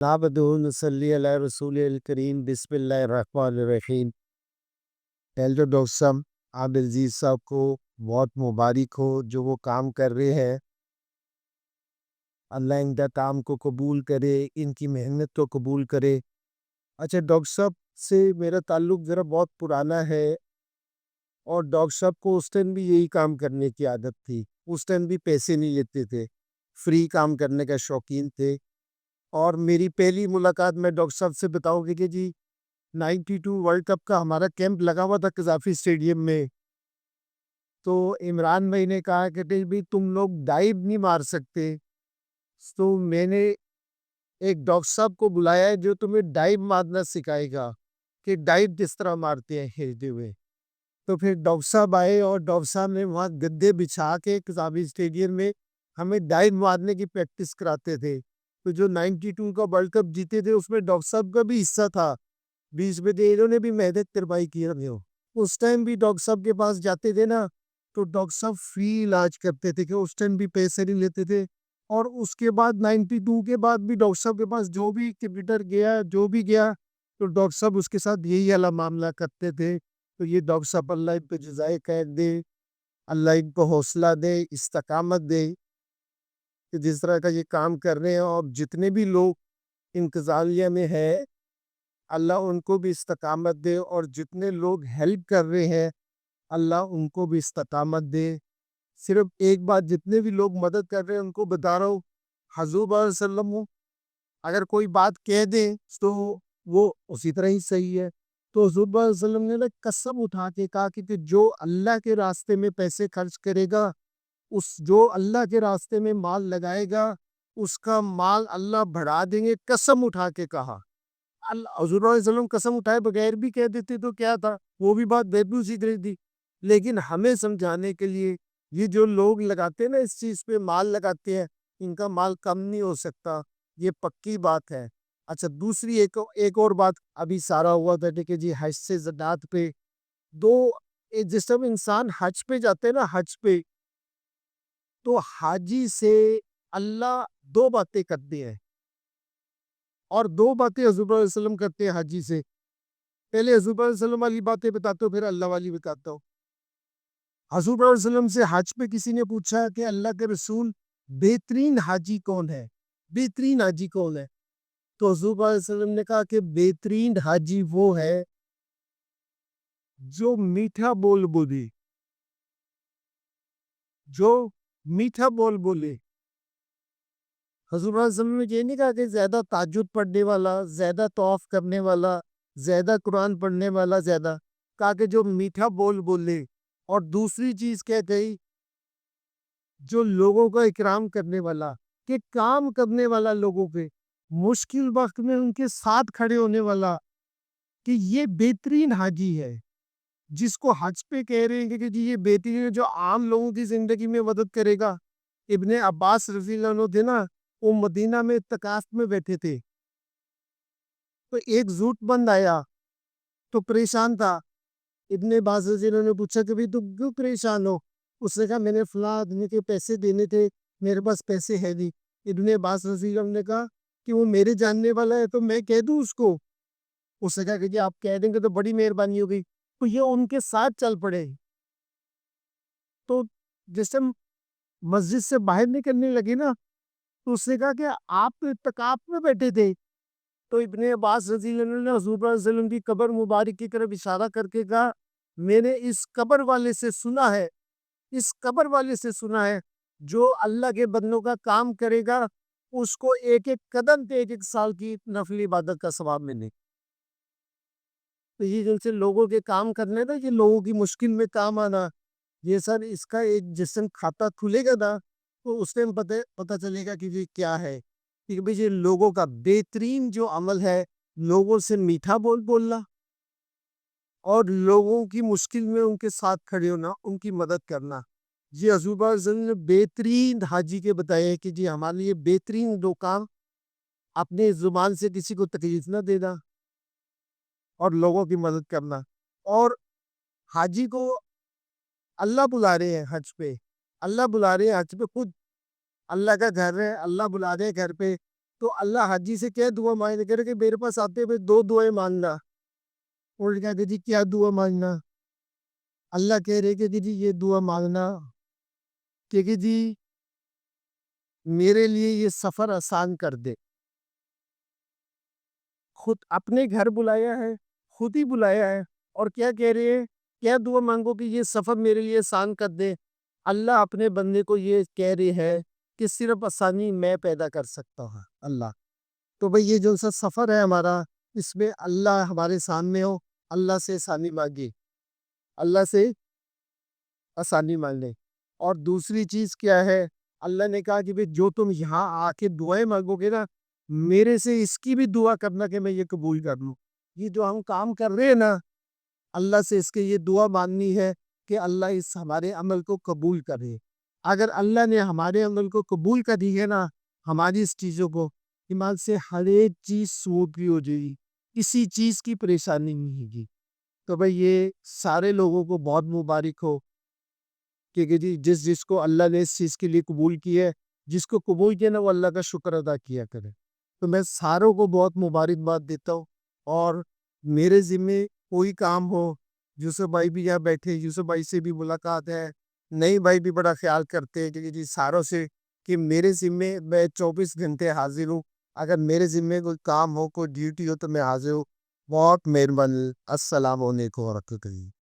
نعبدہ نصلی علی رسول الکریم بسم اللہ الرحمن الرحیم۔ پہلے ڈاکٹر صاحب عابد العزیز صاحب کو بہت مبارک ہو جو وہ کام کر رہے ہیں۔ اللہ ان کا کام کو قبول کرے، ان کی محنت کو قبول کرے۔ اچھا، ڈاکٹر صاحب سے میرا تعلق ذرا بہت پرانا ہے، اور ڈاکٹر صاحب کو اس ٹائم بھی یہی کام کرنے کی عادت تھی۔ اس ٹائم بھی پیسے نہیں لیتے تھے، فری کام کرنے کا شوقین تھے۔ اور میری پہلی ملاقات میں ڈاکٹر صاحب سے بتاؤں گی کہ جی 92 ورلڈ کپ کا ہمارا کیمپ لگا ہوا تھا قذافی اسٹیڈیم میں۔ تو عمران بھائی نے کہا کہ بھی تم لوگ ڈائیو نہیں مار سکتے، تو میں نے ایک ڈاکٹر صاحب کو بلایا ہے جو تمہیں ڈائیو مارنا سکھائے گا کہ ڈائیو کس طرح مارتے ہیں کھیلتے ہوئے۔ تو پھر ڈاکٹر صاحب آئے، اور ڈاکٹر صاحب نے وہاں گدے بچھا کے قذافی اسٹیڈیم میں ہمیں ڈائیو مارنے کی پریکٹس کراتے تھے۔ تو جو 92 کا ورلڈ کپ جیتے تھے اس میں ڈاکٹر صاحب کا بھی حصہ تھا، 20 میں انہوں نے بھی محنت کروائی کی ہمیں۔ اس ٹائم بھی ڈاکٹر صاحب کے پاس جاتے تھے نا، تو ڈاکٹر صاحب فری علاج کرتے تھے، کہ اس ٹائم بھی پیسے نہیں لیتے تھے۔ اور اس کے بعد 92 کے بعد بھی ڈاکٹر صاحب کے پاس جو بھی کرکٹر گیا، جو بھی گیا، تو ڈاکٹر صاحب اس کے ساتھ یہی والا معاملہ کرتے تھے۔ تو یہ ڈاکٹر صاحب اللہ ان پہ جزائے خیر دے، اللہ ان کو حوصلہ دے، استقامت دے، کہ جس طرح کا یہ کام کر رہے ہیں۔ اور جتنے بھی لوگ انتظامیہ میں ہے، اللہ ان کو بھی استقامت دے، اور جتنے لوگ ہیلپ کر رہے ہیں اللہ ان کو بھی استقامت دے۔ صرف ایک بات، جتنے بھی لوگ مدد کر رہے ہیں ان کو بتا رہا ہوں، حضور صلی اللہ علیہ وسلم اگر کوئی بات کہہ دیں تو وہ اسی طرح ہی صحیح ہے۔ تو حضور صلی اللہ علیہ وسلم نے قسم اٹھا کے کہا کہ جو اللہ کے راستے میں پیسے خرچ کرے گا، جو اللہ کے راستے میں مال لگائے گا، اس کا مال اللہ بڑھا دیں گے، قسم اٹھا کے کہا۔ حضور صلی اللہ علیہ وسلم قسم اٹھائے بغیر بھی کہہ دیتے تو کیا تھا، وہ بھی بات بیبو سی طرح تھی۔ لیکن ہمیں سمجھانے کے لیے یہ جو لوگ لگاتے ہیں نا، اس چیز پہ مال لگاتے ہیں، ان کا مال کم نہیں ہو سکتا، یہ پکی بات ہے۔ اچھا، دوسری ایک اور بات ابھی سارا ہوا تھا کہ جی حج سے زکوٰۃ پہ جس طرح انسان حج پہ جاتے ہیں نا، حج پہ تو حاجی سے اللہ دو باتیں کرتے ہیں، اور دو باتیں حضور صلی اللہ علیہ وسلم کرتے ہیں حاجی سے۔ پہلے حضور صلی اللہ علیہ وسلم والی باتیں بتاتا ہوں، پھر اللہ والی بتاتا ہوں۔ حضور صلی اللہ علیہ وسلم سے حج پہ کسی نے پوچھا کہ اللہ کے رسول بہترین حاجی کون ہے، بہترین حاجی کون ہے؟ تو حضور صلی اللہ علیہ وسلم نے کہا کہ بہترین حاجی وہ ہے جو میٹھا بول بولے، جو میٹھا بول بولے۔ حضور صلی اللہ علیہ وسلم نے یہ نہیں کہا کہ زیادہ تہجد پڑھنے والا، زیادہ طواف کرنے والا، زیادہ قرآن پڑھنے والا، زیادہ کہا کہ جو میٹھا بول بولے۔ اور دوسری چیز کیا کہی؟ جو لوگوں کا اکرام کرنے والا، کہ کام کرنے والا، لوگوں پہ مشکل وقت میں ان کے ساتھ کھڑے ہونے والا، کہ یہ بہترین حاجی ہے۔ جس کو حج پہ کہہ رہے ہیں کہ جی یہ بہترین ہے، جو عام لوگوں کی زندگی میں مدد کرے گا۔ ابن عباس رضی اللہ عنہ تھے نا، وہ مدینہ میں اعتکاف میں بیٹھے تھے، تو ایک ضرورت مند آیا تو پریشان تھا۔ ابن عباس رضی اللہ عنہ نے پوچھا کہ تم کیوں پریشان ہو؟ اس نے کہا میں نے فلاں آدمی کے پیسے دینے تھے، میرے پاس پیسے ہے نہیں۔ ابن عباس رضی اللہ عنہ نے کہا کہ وہ میرے جاننے والا ہے تو میں کہہ دوں اس کو؟ اس نے کہا کہ جی آپ کہہ دیں گے تو بڑی مہربانی ہوگی۔ تو یہ ان کے ساتھ چل پڑے۔ تو جیسے مسجد سے باہر نکلنے لگے نا، تو اس نے کہا کہ آپ تو اعتکاف میں بیٹھے تھے۔ تو ابن عباس رضی اللہ عنہ نے حضور صلی اللہ علیہ وسلم کی قبر مبارک کی طرف اشارہ کر کے کہا میں نے اس قبر والے سے سنا ہے، اس قبر والے سے سنا ہے، جو اللہ کے بندوں کا کام کرے گا اس کو ایک ایک قدم پہ ایک ایک سال کی نفلی عبادت کا ثواب ملے۔ تو یہ جن سے لوگوں کے کام کرنے نا، یہ لوگوں کی مشکل میں کام آنا، یہ سر اس کا ایک جسم کھاتا کھلے گا نا، تو اس ٹائم پتہ چلے گا کہ یہ کیا ہے۔ کہ یہ لوگوں کا بہترین جو عمل ہے، لوگوں سے میٹھا بولنا، اور لوگوں کی مشکل میں ان کے ساتھ کھڑے ہونا، ان کی مدد کرنا۔ یہ حضور صلی اللہ علیہ وسلم نے بہترین حاجی کے بتایا ہے کہ جی ہمارے لیے بہترین دو کام، اپنے زبان سے کسی کو تکلیف نہ دینا، اور لوگوں کی مدد کرنا۔ اور حاجی کو اللہ بلا رہے ہیں حج پہ، اللہ بلا رہے ہیں حج پہ، خود اللہ کا گھر ہے، اللہ بلا رہے ہیں گھر پہ، تو اللہ حاجی سے کیا دعا مانگنا، کہہ رہے کہ میرے پاس آتے ہوئے 2 دعائیں مانگنا. اور کہتے جی کیا دعا مانگنا؟ اللہ کہہ رہے کہ جی یہ دعا مانگنا کہ جی میرے لیے یہ سفر آسان کر دے. خود اپنے گھر بلایا ہے، خود ہی بلایا ہے، اور کیا کہہ رہے ہیں؟ کیا دعا مانگو کہ یہ سفر میرے لیے آسان کر دے. اللہ اپنے بندے کو یہ کہہ رہے ہے کہ صرف آسانی میں پیدا کر سکتا ہوں اللہ. تو بھئی یہ جو سا سفر ہے ہمارا، اس میں اللہ ہمارے سامنے ہو، اللہ سے آسانی مانگے، اللہ سے آسانی مانگ لیں. اور دوسری چیز کیا ہے؟ اللہ نے کہا کہ جو تم یہاں آ کے دعائیں مانگو گے نا، میرے سے اس کی بھی دعا کرنا کہ میں یہ قبول کر لوں. یہ جو ہم کام کر رہے ہیں نا، اللہ سے اس کے یہ دعا مانگنی ہے کہ اللہ اس ہمارے عمل کو قبول کرے. اگر اللہ نے ہمارے عمل کو قبول کر دی ہے نا، ہماری اس چیزوں کو، ایمان سے ہر ایک چیز سموتھ بھی ہو جائے گی، کسی چیز کی پریشانی نہیں ہوگی. تو بھئی یہ سارے لوگوں کو بہت مبارک ہو کہ جی جس کو اللہ نے اس چیز کے لیے قبول کیا ہے، جس کو قبول کیا نا وہ اللہ کا شکر ادا کیا کرے. تو میں ساروں کو بہت مبارکباد دیتا ہوں. اور میرے ذمے کوئی کام ہو، یوسف بھائی بھی یہاں بیٹھے، یوسف بھائی سے بھی ملاقات ہے، نئی بھائی بھی بڑا خیال کرتے ہیں کہ جی ساروں سے کہ میرے ذمے میں 24 گھنٹے حاضر ہوں. اگر میرے ذمے کوئی کام ہو، کوئی ڈیوٹی ہو تو میں حاضر ہوں. بہت مہربانی. السلام علیکم ورحمۃ اللہ.